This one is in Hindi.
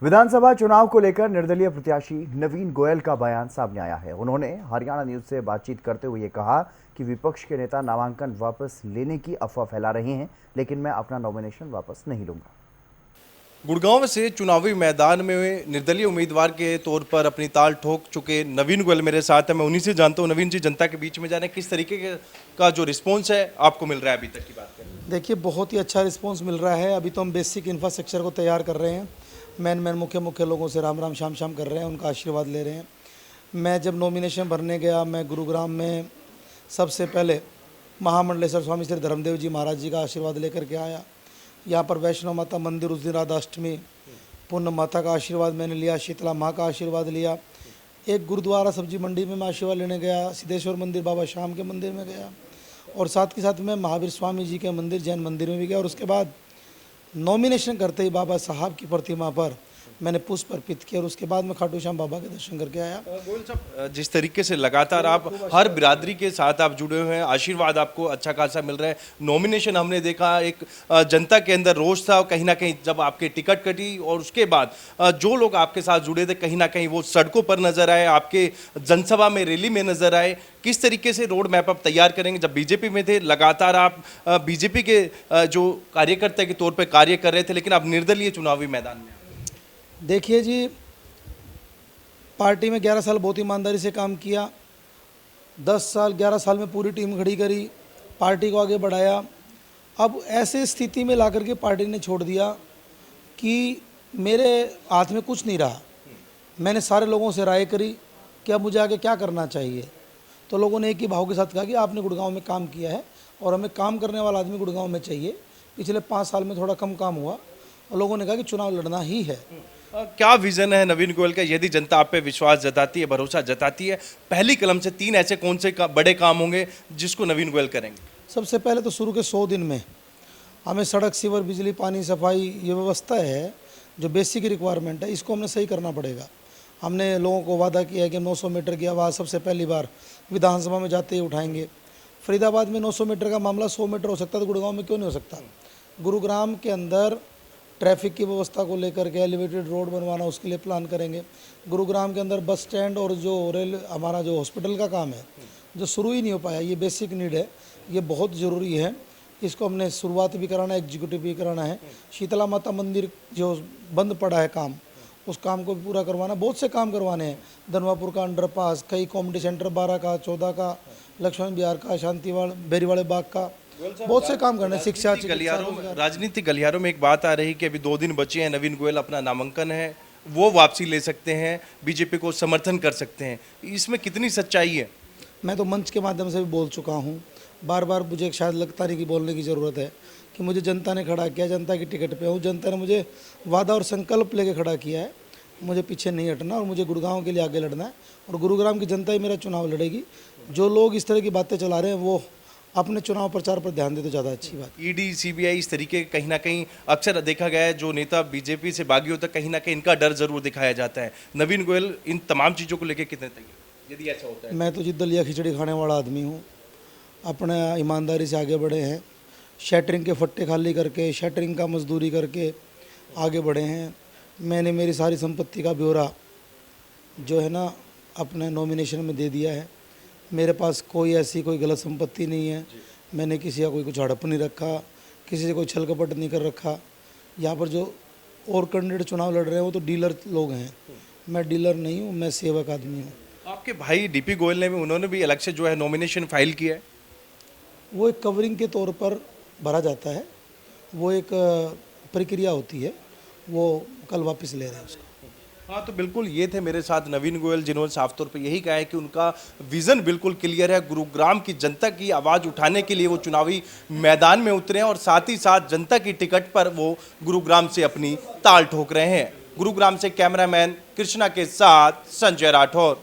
विधानसभा चुनाव को लेकर निर्दलीय प्रत्याशी नवीन गोयल का बयान सामने आया है। उन्होंने हरियाणा न्यूज से बातचीत करते हुए ये कहा कि विपक्ष के नेता नामांकन वापस लेने की अफवाह फैला रहे हैं, लेकिन मैं अपना नॉमिनेशन वापस नहीं लूंगा। गुड़गांव से चुनावी मैदान में निर्दलीय उम्मीदवार के तौर पर अपनी ताल ठोक चुके नवीन गोयल मेरे साथ है। मैं उन्हीं से जानता हूँ, नवीन जी, जनता के बीच में जाने किस तरीके का जो रिस्पॉन्स है आपको मिल रहा है अभी तक की बात करें? देखिए, बहुत ही अच्छा रिस्पांस मिल रहा है। अभी तो हम बेसिक इंफ्रास्ट्रक्चर को तैयार कर रहे हैं। मैन मुख्य लोगों से राम राम शाम शाम कर रहे हैं, उनका आशीर्वाद ले रहे हैं। मैं जब नॉमिनेशन भरने गया, मैं गुरुग्राम में सबसे पहले महामंडलेश्वर स्वामी श्री धर्मदेव जी महाराज जी का आशीर्वाद लेकर के आया। यहाँ पर वैष्णो माता मंदिर, उस दिन राधाष्टमी, पूर्ण माता का आशीर्वाद मैंने लिया, शीतला माँ का आशीर्वाद लिया। एक गुरुद्वारा सब्जी मंडी में मैं आशीर्वाद लेने गया, सिद्धेश्वर मंदिर बाबा श्याम के मंदिर में गया, और साथ के साथ मैं महावीर स्वामी जी के मंदिर, जैन मंदिर में भी गया। और उसके बाद नॉमिनेशन करते ही बाबा साहब की प्रतिमा पर मैंने पुष्प अर्पित किया, और उसके बाद मैं खाटू श्याम बाबा के दर्शन करके आया। गोयल साहब, जिस तरीके से लगातार आप हर बिरादरी के साथ आप जुड़े हुए हैं, आशीर्वाद आपको अच्छा खासा मिल रहा है। नॉमिनेशन हमने देखा, एक जनता के अंदर रोष था कहीं ना कहीं जब आपकी टिकट कटी, और उसके बाद जो लोग आपके साथ जुड़े थे कहीं ना कहीं वो सड़कों पर नजर आए, आपके जनसभा में, रैली में नजर आए। किस तरीके से रोड मैप आप तैयार करेंगे? जब बीजेपी में थे लगातार आप बीजेपी के जो कार्यकर्ता के तौर पर कार्य कर रहे थे, लेकिन अब निर्दलीय चुनावी मैदान में। देखिए जी, पार्टी में 11 साल बहुत ईमानदारी से काम किया। 10 साल 11 साल में पूरी टीम खड़ी करी, पार्टी को आगे बढ़ाया। अब ऐसे स्थिति में ला करके पार्टी ने छोड़ दिया कि मेरे हाथ में कुछ नहीं रहा। मैंने सारे लोगों से राय करी कि अब मुझे आगे क्या करना चाहिए। तो लोगों ने एक ही भाव के साथ कहा कि आपने गुड़गांव में काम किया है और हमें काम करने वाला आदमी गुड़गांव में चाहिए। पिछले 5 साल में थोड़ा कम काम हुआ और लोगों ने कहा कि चुनाव लड़ना ही है। क्या विजन है नवीन गोयल का? यदि जनता आप पे विश्वास जताती है, भरोसा जताती है, पहली कलम से 3 ऐसे कौन से बड़े काम होंगे जिसको नवीन गोयल करेंगे? सबसे पहले तो शुरू के 100 दिन में हमें सड़क, सीवर, बिजली, पानी, सफाई, ये व्यवस्था है जो बेसिक रिक्वायरमेंट है, इसको हमने सही करना पड़ेगा। हमने लोगों को वादा किया है कि 900 मीटर की आवाज़ सबसे पहली बार विधानसभा में जाते ही उठाएंगे। फरीदाबाद में 900 मीटर का मामला 100 मीटर हो सकता है, तो गुड़गांव में क्यों नहीं हो सकता? गुरुग्राम के अंदर ट्रैफिक की व्यवस्था को लेकर के एलिवेटेड रोड बनवाना, उसके लिए प्लान करेंगे। गुरुग्राम के अंदर बस स्टैंड और जो रेल, हमारा जो हॉस्पिटल का काम है जो शुरू ही नहीं हो पाया, ये बेसिक नीड है, ये बहुत ज़रूरी है। इसको हमने शुरुआत भी कराना है, एग्जीक्यूटिव भी कराना है। शीतला माता मंदिर जो बंद पड़ा है काम, उस काम को भी पूरा करवाना। बहुत से काम करवाने हैं, धनवापुर का अंडरपास, कई कॉमेडी सेंटर 12 का, 14 का, लक्ष्मण बिहार का, शांतिवाड़, बेरीवाड़े बाग का, बहुत से काम करने, शिक्षा, राजनीतिक गलियारों में एक बात आ रही कि अभी 2 दिन बचे हैं, नवीन गोयल अपना नामांकन है, वो वापसी ले सकते हैं, बीजेपी को समर्थन कर सकते हैं। इसमें कितनी सच्चाई है? मैं तो मंच के माध्यम से भी बोल चुका हूँ, बार बार मुझे शायद लगता नहीं कि बोलने की ज़रूरत है कि मुझे जनता ने खड़ा किया, जनता की टिकट पे हूँ, जनता ने मुझे वादा और संकल्प लेके खड़ा किया है। मुझे पीछे नहीं हटना और मुझे गुड़गांव के लिए आगे लड़ना है, और गुरुग्राम की जनता ही मेरा चुनाव लड़ेगी। जो लोग इस तरह की बातें चला रहे हैं वो अपने चुनाव प्रचार पर ध्यान दे तो ज़्यादा अच्छी बात। ईडी, सीबीआई, इस तरीके कहीं ना कहीं अक्सर देखा गया है, जो नेता बीजेपी से बागी होता है कहीं ना कहीं इनका डर जरूर दिखाया जाता है। नवीन गोयल इन तमाम चीज़ों को लेकर कितने तैयार, यदि ऐसा होता है? मैं तो जी दलिया खिचड़ी खाने वाला आदमी हूँ, अपने ईमानदारी से आगे बढ़े हैं। शैटरिंग के फट्टे खाली करके, शैटरिंग का मजदूरी करके आगे बढ़े हैं। मैंने मेरी सारी संपत्ति का ब्यौरा जो है ना अपने नॉमिनेशन में दे दिया है। मेरे पास कोई ऐसी कोई गलत संपत्ति नहीं है। मैंने किसी का कोई कुछ हड़प नहीं रखा, किसी से कोई छल कपट नहीं कर रखा। यहाँ पर जो और कैंडिडेट चुनाव लड़ रहे हैं वो तो डीलर लोग हैं, मैं डीलर नहीं हूँ, मैं सेवक आदमी हूँ। आपके भाई डीपी गोयल ने भी, उन्होंने भी अलग से जो है नॉमिनेशन फाइल किया है। वो एक कवरिंग के तौर पर भरा जाता है, वो एक प्रक्रिया होती है, वो कल वापस ले रहे हैं उसको। हाँ, तो बिल्कुल ये थे मेरे साथ नवीन गोयल, जिन्होंने साफ तौर पे यही कहा है कि उनका विज़न बिल्कुल क्लियर है। गुरुग्राम की जनता की आवाज़ उठाने के लिए वो चुनावी मैदान में उतरे हैं, और साथ ही साथ जनता की टिकट पर वो गुरुग्राम से अपनी ताल ठोक रहे हैं। गुरुग्राम से कैमरामैन कृष्णा के साथ संजय राठौर।